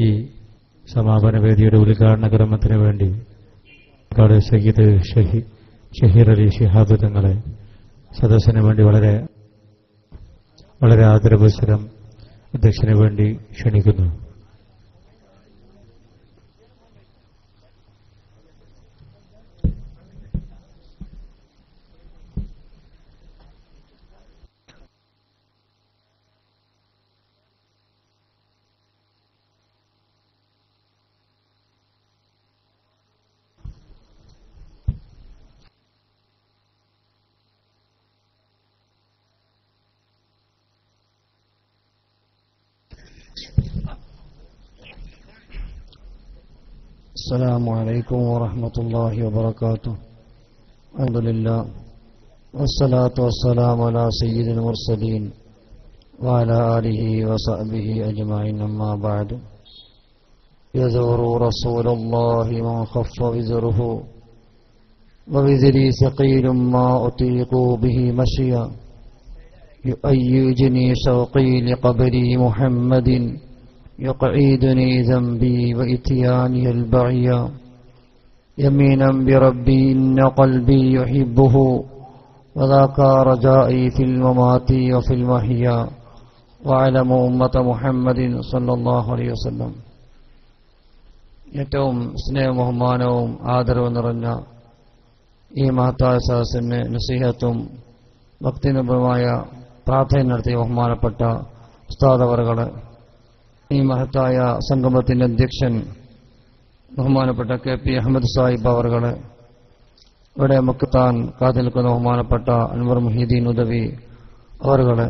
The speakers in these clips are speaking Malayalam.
ഈ സമാപന വേദിയുടെ ഉദ്ഘാടന ക്രമത്തിന് വേണ്ടി സയ്യിദ് ഷഹീർ അലി ശിഹാബ് തങ്ങളെ സദസ്സിന് വേണ്ടി വളരെ ആദരപുരസ്സരം അധ്യക്ഷന് വേണ്ടി ക്ഷണിക്കുന്നു. السلام عليكم ورحمة الله وبركاته. الحمد لله والصلاة والسلام على سيد المرسلين وعلى آله وصحبه أجمعين. أما بعد، يزور رسول الله من خف وزره ووزري ثقيل ما أطيق به مشيا يؤيجني شوقي لقبري محمد يقعدني ذنبي وإتياني البعيا يمينا بربي إن قلبي يحبه وذاك رجائي في الممات وفي المحيا وعلم أمة محمد صلى الله عليه وسلم. ഏറ്റവും സ്നേഹവും ബഹുമാനവും ആദരവും നിറഞ്ഞ ഈ മഹത്തായ സദസ്സിന് നസീഹത്തും ഭക്തിനിർഭരമായ പ്രാർത്ഥന നടത്തിയ ബഹുമാനപ്പെട്ട ഉസ്താദ് അവറുകളെ, ഈ മഹത്തായ സംഗമത്തിന്റെ അധ്യക്ഷൻ ബഹുമാനപ്പെട്ട KP അഹമ്മദ് സാഹിബ് അവർകളെ, ഇവിടെ മുക്താൻ കാത്തു നിൽക്കുന്ന ബഹുമാനപ്പെട്ട അൻവർ മുഹീദ്ദീൻ ഉദവി അവർകളെ,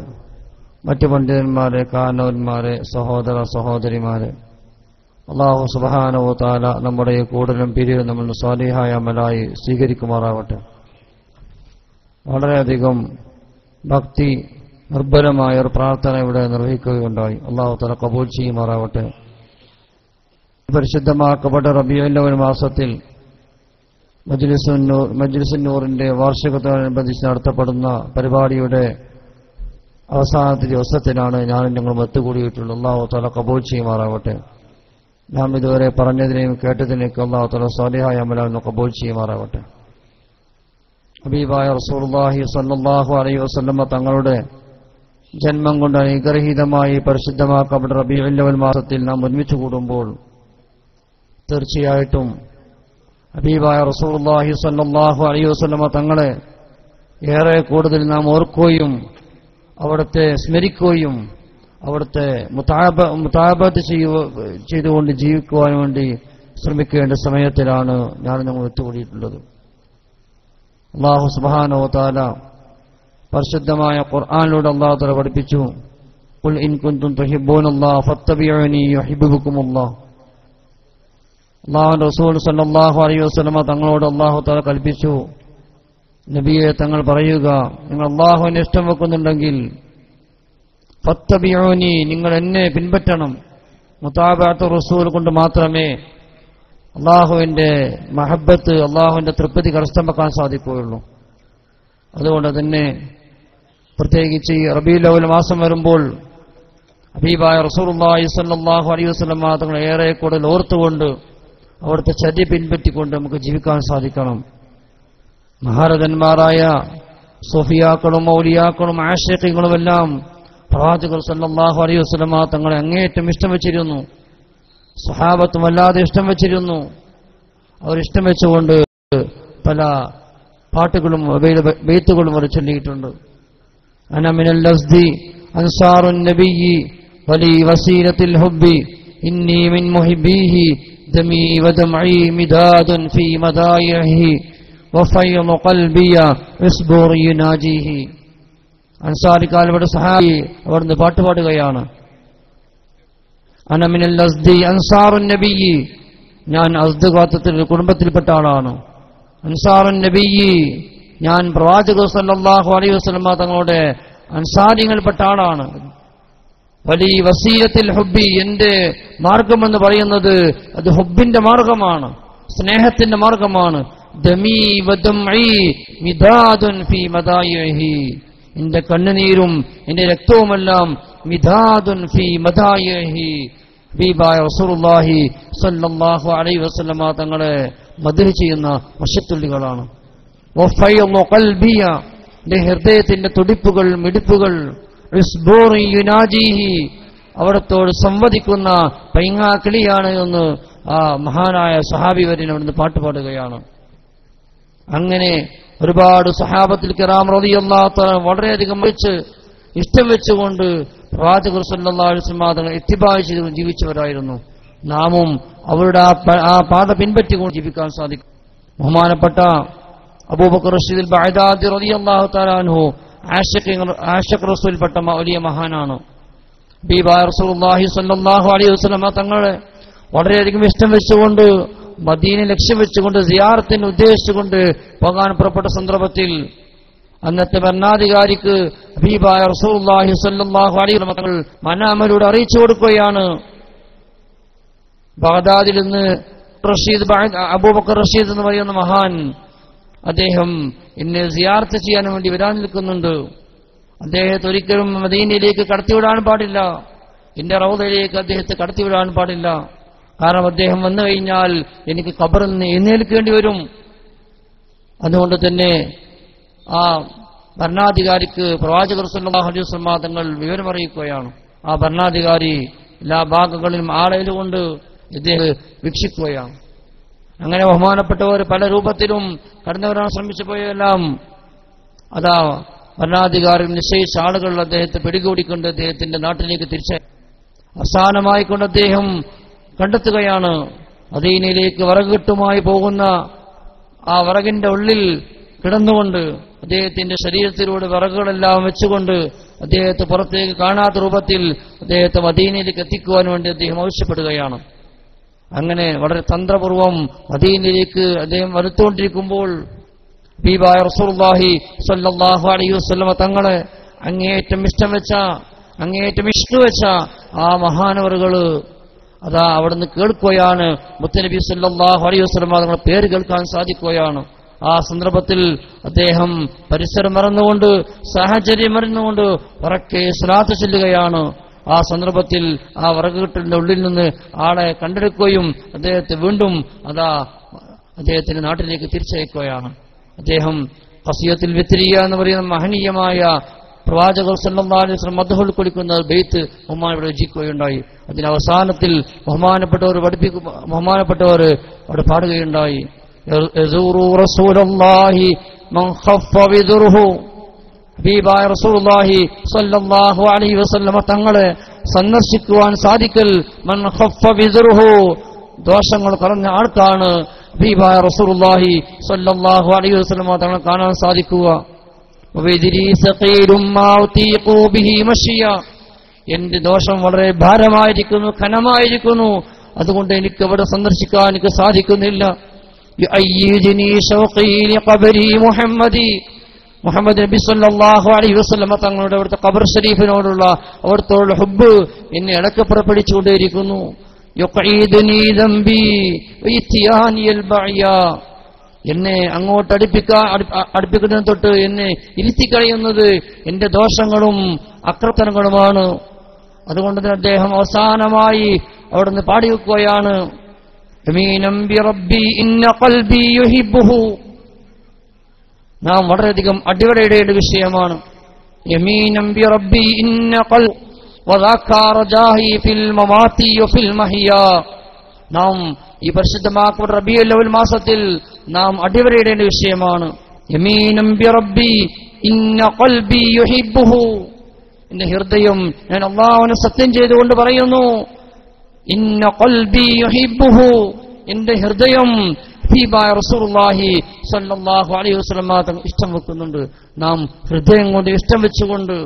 മറ്റു പണ്ഡിതന്മാരെ, കാരണവന്മാരെ, സഹോദര സഹോദരിമാരെ, അല്ലാഹു സുബ്ഹാനഹു വ തആല നമ്മുടെ ഈ കൂടലും പിരിവും നമ്മൾ സ്വാലിഹായ അമലായി സ്വീകരിക്കുമാറാവട്ടെ. വളരെയധികം ഭക്തി നിർഭരമായ ഒരു പ്രാർത്ഥന ഇവിടെ നിർവഹിക്കുകയുണ്ടായി. അല്ലാഹു തആല കബൂൽ ചെയ്യുമാറാവട്ടെ. പരിശുദ്ധമാക്കപ്പെട്ട റബീഉൽ അവ്വൽ മാസത്തിൽ മജ്ലിസുൻ നൂറിന്റെ വാർഷികത്തോടനുബന്ധിച്ച് നടത്തപ്പെടുന്ന പരിപാടിയുടെ അവസാനത്തെ ദിവസത്തിലാണ് ഞാനും ഞങ്ങളും ഒത്തുകൂടിയിട്ടുള്ളത്. അല്ലാഹു തആല കബൂൽ ചെയ്യുമാറാവട്ടെ. നാം ഇതുവരെ പറഞ്ഞതിനെയും കേട്ടതിനെയൊക്കെ അല്ലാഹു തആല സ്വാലിഹായ അമലായി കബൂൽ ചെയ്യുമാറാവട്ടെ. ഹബീബായ റസൂലുള്ളാഹി സ്വല്ലല്ലാഹു അലൈഹി വസല്ലം തങ്ങളുടെ ജന്മം കൊണ്ട് അനുഗ്രഹീതമായി പരിശുദ്ധമാക്കപ്പെട്ട റബീഉൽ അവ്വൽ മാസത്തിൽ നാം ഒരുമിച്ച് കൂടുമ്പോൾ തീർച്ചയായിട്ടും ഹബീബായ റസൂലുള്ളാഹി സ്വല്ലല്ലാഹു അലൈഹി വസല്ലം തങ്ങളെ ഏറെ കൂടുതൽ നാം ഓർക്കുകയും അവിടുത്തെ സ്മരിക്കുകയും അവിടുത്തെ മുതാബത്ത് ചെയ്തുകൊണ്ട് ജീവിക്കുവാൻ വേണ്ടി ശ്രമിക്കേണ്ട സമയത്തിലാണ് ഞാൻ നമ്മൾ ഒത്തുകൂടിയിട്ടുള്ളത്. അല്ലാഹു സുബ്ഹാനഹു വ തആല പരിശുദ്ധമായ ഖുർആനിലൂടെ അല്ലാഹു തആല പഠിപ്പിച്ചു, ഖുൽ ഇൻ കുൻതും തുഹിബ്ബൂനല്ലാഹ ഫത്തബിഊനി യുഹിബ്ബുകുമുല്ലാഹ്. അല്ലാഹുവിന്റെ റസൂൽ സല്ലല്ലാഹു അലൈഹി വസല്ലം തങ്ങളോട് അല്ലാഹു തആല കൽപ്പിച്ചു, നബിയെ തങ്ങൾ പറയുക, നിങ്ങൾ അല്ലാഹുവിനെ ഇഷ്ടം വെക്കുന്നുണ്ടെങ്കിൽ ഫത്തബിഊനി, നിങ്ങൾ എന്നെ പിൻപറ്റണം. മുതാബഅത്ത് റസൂൽ കൊണ്ട് മാത്രമേ അല്ലാഹുവിന്റെ മഹബ്ബത്ത്, അല്ലാഹുവിന്റെ തൃപ്തി കരസ്ഥമാക്കാൻ സാധിക്കുകയുള്ളൂ. അതുകൊണ്ട് തന്നെ പ്രത്യേകിച്ച് ഈ റബീഉൽ അവ്വൽ മാസം വരുമ്പോൾ ഹബീബായ റസൂലുള്ളാഹി സ്വല്ലല്ലാഹു അലൈഹി വസല്ലം തങ്ങൾ ഏറെ കൂടുതൽ ഓർത്തുകൊണ്ട് അവിടുത്തെ ചര്യ പിൻപറ്റിക്കൊണ്ട് നമുക്ക് ജീവിക്കാൻ സാധിക്കണം. മഹാരഥന്മാരായ സൂഫിയാക്കളും ഔലിയാക്കളും ആശിഖീങ്ങളുമെല്ലാം പ്രവാചകർ സല്ലല്ലാഹു അലൈഹി വസല്ലം തങ്ങളെ അങ്ങേയറ്റം ഇഷ്ടം വെച്ചിരുന്നു. സ്വഹാബത്തും വല്ലാതെ ഇഷ്ടം വെച്ചിരുന്നു. അവരിഷ്ടം വെച്ചുകൊണ്ട് പല പാട്ടുകളും ബൈത്തുകളും അവർ ചൊല്ലിയിട്ടുണ്ട്. അന മിനൽ ലസ്ദി അൻസാറുൻ നബിയ്യി വലി വസീലത്തിൽ ഹുബ്ബി ഇന്നി മിൻ മുഹിബ്ബിഹി ദമി വദമഇ മിദാദുൻ ഫീ മദായിഹി വഫൈളു ഖൽബിയ ഇസ്ബൂർ യുനാജിഹി. അൻസാരിക്കാരുടെ സഹാബി അവിടുന്ന് പാട്ടുപാടുകയാണ്. അന മിനൽ ലസ്ദി അൻസാറുൻ നബിയ്യി, ഞാൻ അസ്ദ് ഗോത്രത്തിൽ കുടുംബത്തിൽപ്പെട്ട ആളാണ്. അൻസാറുൻ നബിയ്യി, ഞാൻ പ്രവാചകർ സല്ലല്ലാഹു അലൈഹി വസല്ലം തങ്ങളുടെ അൻസാരികൾപ്പെട്ട ആളാണ്. വലി വസീലത്തിൽ ഹുബ്ബി, എന്റെ മാർഗമെന്ന് പറയുന്നത് അത് ഹുബ്ബിന്റെ മാർഗമാണ്, സ്നേഹത്തിന്റെ മാർഗമാണ്. ദമീ വദമഇ മിദാദുൻ ഫീ മദായിഹി, എന്റെ കണ്ണുനീരും എന്റെ രക്തവുമെല്ലാം മിദാദുൻ ഫീ മദായിഹി, ഹബീബായ റസൂലുള്ളാഹി സ്വല്ലല്ലാഹു അലൈഹി വസല്ലമ തങ്ങളെ മദ്ഹ് ചെയ്യുന്ന മശത്തുള്ളികളാണ്. വഫൈളു ഖൽബിയ, എന്റെ ഹൃദയത്തിന്റെ തുടിപ്പുകൾ മിടിപ്പുകൾ, ഇസ്ബൂറി യുനാജിഹി, അവിടത്തോട് സംവദിക്കുന്ന പൈങ്ങാക്കിളിയാണ് എന്ന് ആ മഹാനായ സഹാബി വര്യൻ അവിടുന്ന് പാട്ടുപാടുകയാണ്. അങ്ങനെ ഒരുപാട് സഹാബത്തിൽ കിറാം റളിയല്ലാഹു തആല വളരെയധികം ഇഷ്ടം വെച്ചുകൊണ്ട് പ്രവാചകർ സല്ലല്ലാഹു അലൈഹി വസല്ലം തങ്ങളെ ഇത്തിബാ ചെയ്ത് ജീവിച്ചവരായിരുന്നു. നാമും അവരുടെ ആ പാത പിൻപറ്റിക്കൊണ്ട് ജീവിക്കാൻ സാധിക്കും. ബഹുമാനപ്പെട്ട അബൂബക്കർ റഷീദുൽ ബഅദാദി റളിയല്ലാഹു തആല അൻഹു ആശിഖ് റസൂൽപ്പെട്ട വലിയ മഹാനാണ്. ഹബീബായ റസൂലുള്ളാഹി സ്വല്ലല്ലാഹു അലൈഹി വസല്ലം തങ്ങളെ വളരെയധികം ഇഷ്ടം വെച്ചുകൊണ്ട് മദീന ലക്ഷ്യം വെച്ചുകൊണ്ട് സിയാറത്തിന് ഉദ്ദേശിച്ചുകൊണ്ട് പോകാൻ പുറപ്പെട്ട സന്ദർഭത്തിൽ അന്നത്തെ ഭരണാധികാരിക്ക് ഹബീബായ റസൂലുള്ളാഹി സ്വല്ലല്ലാഹു അലൈഹി വസല്ലം തങ്ങൾ മനാമലൂടെ അറിയിച്ചു കൊടുക്കുകയാണ്, ബഗ്ദാദിൽ നിന്ന് അബൂബക്കർ റഷീദ് എന്ന് പറയുന്ന മഹാൻ അദ്ദേഹം എന്നെ സിയാറത്ത് ചെയ്യാൻ വേണ്ടി വരാൻ നിൽക്കുന്നുണ്ട്. അദ്ദേഹത്തെ ഒരിക്കലും മദീനയിലേക്ക് കടത്തിവിടാൻ പാടില്ല, എന്റെ റൗദയിലേക്ക് അദ്ദേഹത്തെ കടത്തിവിടാൻ പാടില്ല. കാരണം അദ്ദേഹം വന്നു കഴിഞ്ഞാൽ എനിക്ക് ഖബറിൽ നിന്ന് എഴുന്നേൽക്കേണ്ടി വരും. അതുകൊണ്ട് തന്നെ ആ ഭരണാധികാരിക്ക് പ്രവാചകർ സല്ലല്ലാഹു അലൈഹി വസല്ലം തങ്ങൾ വിവരമറിയിക്കുകയാണ്. ആ ഭരണാധികാരി എല്ലാ ഭാഗങ്ങളിലും ആളയിലുകൊണ്ട് ഇദ്ദേഹം വീക്ഷിക്കുകയാണ്. അങ്ങനെ ബഹുമാനപ്പെട്ടവർ പല രൂപത്തിലും കടന്നു വരാൻ ശ്രമിച്ചു പോയെല്ലാം അതാ ഭരണാധികാരി നിശ്ചയിച്ച ആളുകൾ അദ്ദേഹത്തെ പിടികൂടിക്കൊണ്ട് അദ്ദേഹത്തിന്റെ നാട്ടിലേക്ക് തിരിച്ചു അവസാനമായിക്കൊണ്ട് അദ്ദേഹം കണ്ടെത്തുകയാണ്. മദീനയിലേക്ക് വിറകുകെട്ടുമായി പോകുന്ന ആ വിറകിന്റെ ഉള്ളിൽ കിടന്നുകൊണ്ട് അദ്ദേഹത്തിന്റെ ശരീരത്തിലൂടെ വിറകുകളെല്ലാം വെച്ചുകൊണ്ട് അദ്ദേഹത്തെ പുറത്തേക്ക് കാണാത്ത രൂപത്തിൽ അദ്ദേഹത്തെ മദീനയിലേക്ക് എത്തിക്കുവാൻ വേണ്ടി അദ്ദേഹം ആവശ്യപ്പെടുകയാണ്. അങ്ങനെ വളരെ തന്ത്രപൂർവം മദീനയിലേക്ക് അദ്ദേഹം വരുത്തുകൊണ്ടിരിക്കുമ്പോൾ ഹബീബായ റസൂലുള്ളാഹി സ്വല്ലല്ലാഹു അലൈഹി വസല്ലം തങ്ങളെ അങ്ങേയറ്റം ഇഷ്ടം വെച്ച അങ്ങേയറ്റം ഇഷ്ടവെച്ച ആ മഹാനവറുകള് അതാ അവിടുന്ന് കേൾക്കുകയാണ്. മുത്തനബി സല്ലല്ലാഹു അലൈഹി വസല്ലം തങ്ങളുടെ പേര് കേൾക്കാൻ സാധിക്കുകയാണ്. ആ സന്ദർഭത്തിൽ അദ്ദേഹം പരിസരം മറന്നുകൊണ്ട് സാഹചര്യം മറന്നുകൊണ്ട് ഉറക്കെ സ്വലാത്ത് ചൊല്ലുകയാണ്. ആ സന്ദർഭത്തിൽ ആ വിറകുകെട്ടിന്റെ ഉള്ളിൽ നിന്ന് ആളെ കണ്ടെടുക്കുകയും അദ്ദേഹത്തെ വീണ്ടും അതാ അദ്ദേഹത്തിന്റെ നാട്ടിലേക്ക് തിരിച്ചയക്കുകയാണ്. അദ്ദേഹം ഖസിയത്തുൽ വിത്രിയ എന്ന് പറയുന്ന മഹനീയമായ പ്രവാചകർ സല്ലല്ലാഹു അലൈഹി വസല്ലം മദ്ഹ് ഉൾക്കൊള്ളിക്കുന്ന ബൈത്ത് ബഹുമാനപ്പെട്ട രചിക്കുകയുണ്ടായി. അതിന്റെ അവസാനത്തിൽ ബഹുമാനപ്പെട്ടവർ അവിടെ പാടുകയുണ്ടായി, യസൂറു റസൂലുള്ളാഹി മൻ ഖഫ വിദുർഹു, ഹബീബായ റസൂലുള്ളാഹി സ്വല്ലല്ലാഹു അലൈഹി വസല്ലം തങ്ങളെ സന്ദർശിക്കുവാൻ സാധിക്കൽ മൻ ഖഫ വിദുർഹു, ദോഷങ്ങൾ കുറഞ്ഞ ആൾക്കാണ് ഹബീബായ റസൂലുള്ളാഹി സ്വല്ലല്ലാഹു അലൈഹി വസല്ലം തങ്ങളെ കാണാൻ സാധിക്കുക. എന്റെ ദോഷം വളരെ ഭാരമായിരിക്കുന്നു, ഘനമായിരിക്കുന്നു, അതുകൊണ്ട് എനിക്ക് അവിടെ സന്ദർശിക്കാൻ എനിക്ക് സാധിക്കുന്നില്ല. മുഹമ്മദ് നബി സല്ലല്ലാഹു അലൈഹി വസല്ലം തങ്ങളുടെ അവിടുത്തെ ഖബർ ഷരീഫിനോടുള്ള അവിടുത്തെ ഹുബ്ബ് എന്നെ ഇടയ്ക്ക് പുറപ്പെടുവിച്ചുകൊണ്ടേയിരിക്കുന്നു. എന്നെ അങ്ങോട്ട് അടുപ്പിക്കുന്നതിന് തൊട്ട് എന്നെ ഇരുത്തിക്കളയുന്നത് എന്റെ ദോഷങ്ങളും അക്രത്തനങ്ങളുമാണ്. അതുകൊണ്ട് തന്നെ അദ്ദേഹം അവസാനമായി അവിടുന്ന് പാടിവെക്കുകയാണ്, നാം വളരെയധികം അടിവരയിടേണ്ട വിഷയമാണ്. നാം ഈ പരിശുദ്ധമാക്കപ്പെട്ട റബീഉൽ അവ്വൽ മാസത്തിൽ നാം അടിവരയിടേണ്ട വിഷയമാണ്. യമീനം ബിറബ്ബി ഇന്ന ഖൽബി യുഹിബ്ബുഹു, എന്റെ ഹൃദയം ഞാൻ അല്ലാഹുവിനെ സത്യം ചെയ്തുകൊണ്ട് പറയുന്നു, ഇന്ന ഖൽബി യുഹിബ്ബുഹു, എന്റെ ഹൃദയം ഹബീബായ റസൂലുള്ളാഹി സ്വല്ലല്ലാഹു അലൈഹി വസല്ലം തങ്ങൾ ഇഷ്ടം വെക്കുന്നുണ്ട്. നാം ഹൃദയം കൊണ്ട് ഇഷ്ടം വെച്ചുകൊണ്ട്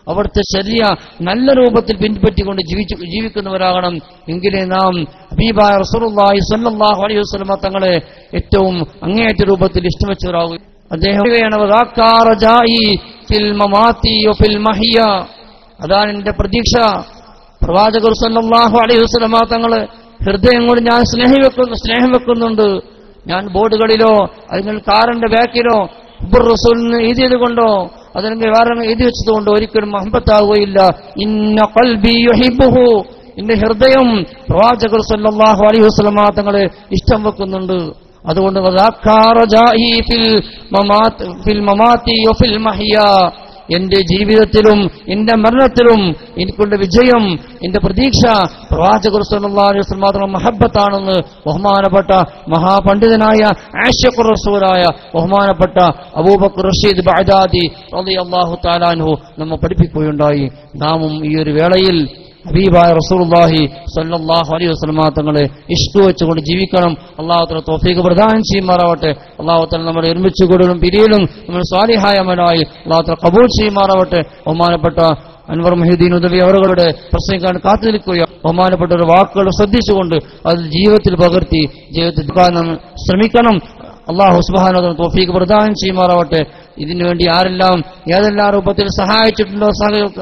അവിടുത്തെ ശരിയ നല്ല രൂപത്തിൽ പിൻപറ്റിക്കൊണ്ട് ജീവിക്കുന്നവരാകണം. എങ്കിലേ നാം ഹബീബായ റസൂലുള്ളാഹി സ്വല്ലല്ലാഹു അലൈഹി വസല്ലം തങ്ങളെ ഏറ്റവും അങ്ങേയറ്റ രൂപത്തിൽ ഇഷ്ടം വെച്ചവരാകും. അദ്ദേഹം അതാണ് എന്റെ പ്രതീക്ഷ. പ്രവാചകർ സ്വല്ലല്ലാഹു അലൈഹി വസല്ലം തങ്ങളെ ഹൃദയം കൊണ്ട് ഞാൻ സ്നേഹം വെക്കുന്നുണ്ട്. ഞാൻ ബോർഡുകളിലോ അല്ലെങ്കിൽ കാറിന്റെ ബാക്കിലോ റസൂലിന് എഴുതിയത് കൊണ്ടോ അല്ലെങ്കിൽ വേറെ എഴുതി വെച്ചതുകൊണ്ടോ ഒരിക്കലും മഹബത്താവുകയില്ല. ഇന്ന ഖൽബി യുഹിബ്ബുഹു, എന്റെ ഹൃദയം പ്രവാചകർ സല്ലല്ലാഹു അലൈഹി വസല്ലം തങ്ങളെ ഇഷ്ടം വെക്കുന്നുണ്ട്. അതുകൊണ്ട് എന്റെ ജീവിതത്തിലും എന്റെ മരണത്തിലും എനിക്കുള്ള വിജയം, എന്റെ പ്രതീക്ഷ പ്രവാചകർ സല്ലല്ലാഹു അലൈഹി വസല്ലം തങ്ങളുടെ മഹബ്ബത്താണെന്ന് ബഹുമാനപ്പെട്ട മഹാപണ്ഡിതനായ ആശിഖുർ റസൂലായ ബഹുമാനപ്പെട്ട അബൂബക്കർ റഷീദ് ബഅദാദി റളിയല്ലാഹു തആല അൻഹു നമ്മെ പഠിപ്പിക്കുകയുണ്ടായി. നാമും ഈ ഒരു വേളയിൽ ഹബീബായ റസൂലുള്ളാഹി സ്വല്ലല്ലാഹു അലൈഹി വസല്ലം തങ്ങളെ ഇഷ്ക് വെച്ചുകൊണ്ട് ജീവിക്കണം. അല്ലാഹു തആല തൗഫീഖ് പ്രദാനം ചെയ്യുമാറാവട്ടെ. അല്ലാഹു തആല നമ്മളെ ഒരുമിച്ച് കൂടലും പിരിയലും നമ്മൾ സ്വാലിഹായ അമലായി അല്ലാഹു തആല ഖബൂൽ ചെയ്യുമാറാവട്ടെ. ബഹുമാനപ്പെട്ട അൻവർ മുഹീദ്ദീൻ ഉദവി അവരുടെ പ്രസംഗിക്കാൻ കാത്തു നിൽക്കുക. ബഹുമാനപ്പെട്ട ഒരു വാക്കുകൾ ശ്രദ്ധിച്ചുകൊണ്ട് അത് ജീവിതത്തിൽ പകർത്തി ജീവിതത്തിൽ ശ്രമിക്കണം. അല്ലാഹു സുബ്ഹാനഹു വ തആല തൗഫീഖ് പ്രദാനം ചെയ്യുമാറാവട്ടെ. ഇതിനുവേണ്ടി ആരെല്ലാം ഏതെല്ലാം രൂപത്തിൽ സഹായിച്ചിട്ടുണ്ടോ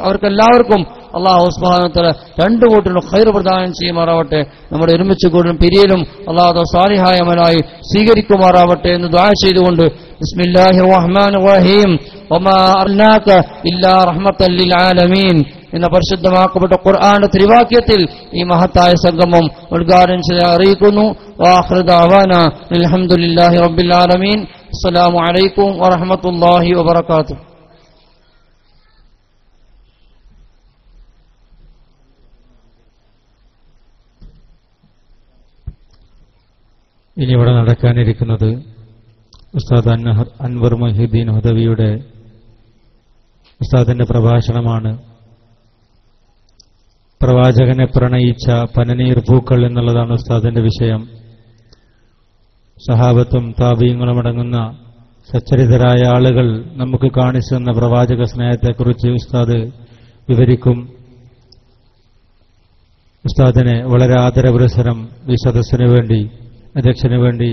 അവർക്കെല്ലാവർക്കും അല്ലാഹു സുബ്ഹാനഹു വ തആല രണ്ടു കൂട്ടിലും ഖൈർ പ്രദാനം ചെയ്യുമാറാവട്ടെ. നമ്മുടെ ഒരുമിച്ച് കൂടലും പിരിയലും അല്ലാഹു സ്വാലിഹായ അമലായി സ്വീകരിക്കുമാറാവട്ടെ എന്ന് ദുആ ചെയ്തുകൊണ്ട് ബിസ്മില്ലാഹിർ റഹ്മാനിർ റഹീം വമാ അർനാക ഇല്ലാ റഹ്മത്തൽ ലിൽ ആലമീൻ എന്ന പരിശുദ്ധമാക്കപ്പെട്ട ഖുർആന്റെ ത്രിവാക്യത്തിൽ ഈ മഹത്തായ സംഗമം ഉദ്ഘാടനം ചെയ്ത് അറിയിക്കുന്നു. വആഖിറു ദഅവാന അൽഹംദുലില്ലാഹി റബ്ബിൽ ആലമീൻ. അസ്സലാമു അലൈക്കും വറഹ്മത്തുള്ളാഹി വബറകാതുഹു. ഇനി ഇവിടെ നടക്കാനിരിക്കുന്നത് ഉസ്താദ് അൻവർ മുഹീദ്ദീൻ ഹുദവിയുടെ ഉസ്താദിന്റെ പ്രഭാഷണമാണ്. പ്രവാചകനെ പ്രണയിച്ച പനനീർ പൂക്കൾ എന്നുള്ളതാണ് ഉസ്താദിന്റെ വിഷയം. സഹാബത്തും താബീങ്ങളും അടങ്ങുന്ന സച്ചരിതരായ ആളുകൾ നമുക്ക് കാണിച്ചു തന്ന പ്രവാചക സ്നേഹത്തെക്കുറിച്ച് ഉസ്താദ് വിവരിക്കും. ഉസ്താദിനെ വളരെ ആദരപുരസ്സരം ഈ സദസ്സിനു വേണ്ടി അധ്യക്ഷന് വേണ്ടി